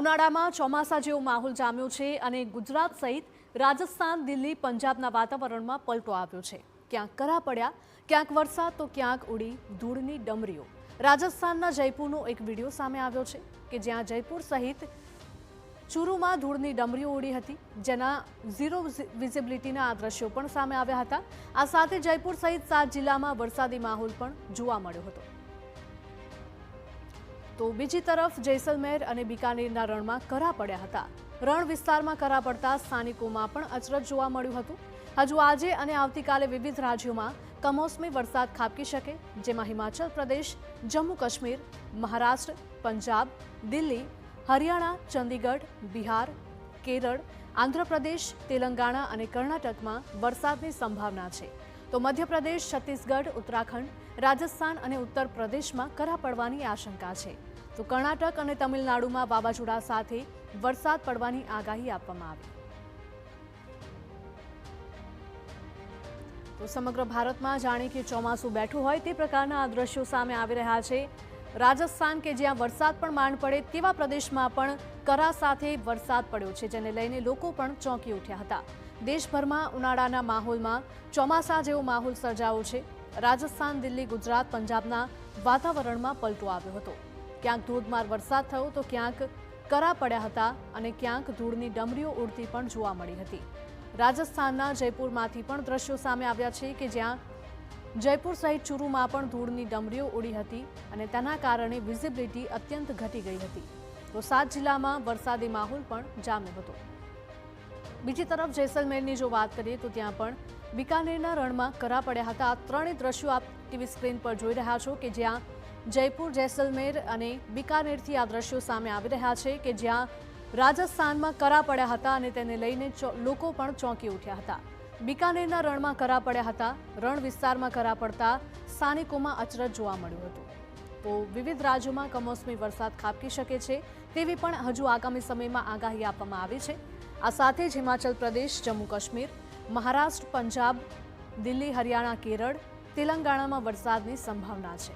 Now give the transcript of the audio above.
ઉનાળામાં ચોમાસા જેવો માહોલ જામ્યો છે અને ગુજરાત સહિત રાજસ્થાન, દિલ્હી, પંજાબના વાતાવરણમાં પલટો આવ્યો છે। ક્યાંક કરા પડ્યા, ક્યાંક વરસાદ તો ક્યાંક ઉડી ધૂળની ડમરીઓ। રાજસ્થાનના જયપુરનો એક વિડીયો સામે આવ્યો છે કે જ્યાં જયપુર સહિત ચૂરુમાં ધૂળની ડમરીઓ ઉડી હતી, જેના ઝીરો વિઝિબિલિટીના આ દ્રશ્યો પણ સામે આવ્યા હતા। આ સાથે જયપુર સહિત 7 જિલ્લામાં વરસાદી માહોલ પણ જોવા મળ્યો હતો। તો બીજી તરફ જૈસલમેર અને બીકાનેરના રણમાં કરા પડ્યા હતા। રણ વિસ્તારમાં કરા પડતા સ્થાનિકોમાં પણ અચરજ જોવા મળ્યું હતું। હજુ આજે અને આવતીકાલે વિવિધ રાજ્યોમાં કમોસમી વરસાદ ખાબકી શકે, જેમાં હિમાચલ પ્રદેશ, જમ્મુ કાશ્મીર, મહારાષ્ટ્ર, પંજાબ, દિલ્હી, હરિયાણા, ચંદીગઢ, બિહાર, કેરળ, આંધ્રપ્રદેશ, તેલંગાણા અને કર્ણાટકમાં વરસાદની સંભાવના છે। તો મધ્યપ્રદેશ, છત્તીસગઢ, ઉત્તરાખંડ, રાજસ્થાન અને ઉત્તર પ્રદેશમાં કરા પડવાની આશંકા છે। તો કર્ણાટક અને તમિલનાડુમાં વાવાઝોડા સાથે વરસાદ પડવાની આગાહી આપવામાં આવી। તો સમગ્ર ભારતમાં જાણે કે ચોમાસું બેઠું હોય તે પ્રકારના આ દ્રશ્યો સામે આવી રહ્યા છે। રાજસ્થાન કે જ્યાં વરસાદ પણ માંડ પડે તેવા પ્રદેશમાં પણ કરા સાથે વરસાદ પડ્યો છે, જેને લઈને લોકો પણ ચોંકી ઉઠ્યા હતા। દેશભરમાં ઉનાળાના માહોલમાં ચોમાસા જેવો માહોલ સર્જાયો છે। રાજસ્થાન, દિલ્હી, ગુજરાત, પંજાબના વાતાવરણમાં પલટો આવ્યો હતો। ક્યાંક ધોધમાર વરસાદ થયો તો ક્યાંક કરા પડ્યા હતા અને ક્યાંક ધૂળની ડમરીઓ ઉડતી પણ જોવા મળી હતી। રાજસ્થાનના જયપુરમાંથી પણ દ્રશ્યો સામે આવ્યા છે કે જ્યાં જયપુર સહિત ચૂરુમાં પણ ધૂળની ડમરીઓ ઉડી હતી અને તેના કારણે વિઝિબિલિટી અત્યંત ઘટી ગઈ હતી। તો 7 જિલ્લામાં વરસાદી માહોલ પણ જામ્યો હતો। બીજી તરફ જૈસલમેરની જો વાત કરીએ તો ત્યાં પણ બીકાનેરના રણમાં કરા પડ્યા હતા। આ ત્રણેય દ્રશ્યો આપ ટીવી સ્ક્રીન પર જોઈ રહ્યા છો કે જ્યાં જયપુર, જૈસલમેર અને બીકાનેરથી આ દ્રશ્યો સામે આવી રહ્યા છે કે જ્યાં રાજસ્થાનમાં કરા પડ્યા હતા અને તેને લઈને લોકો પણ ચોંકી ઉઠ્યા હતા। બીકાનેરના રણમાં કરા પડ્યા હતા। રણ વિસ્તારમાં કરા પડતા સ્થાનિકોમાં અચરજ જોવા મળ્યું હતું। તો વિવિધ રાજ્યોમાં કમોસમી વરસાદ ખાબકી શકે છે તેવી પણ હજુ આગામી સમયમાં આગાહી આપવામાં આવી છે। આ સાથે જ હિમાચલ પ્રદેશ, જમ્મુ કાશ્મીર, મહારાષ્ટ્ર, પંજાબ, દિલ્હી, હરિયાણા, કેરળ, તેલંગાણામાં વરસાદની સંભાવના છે।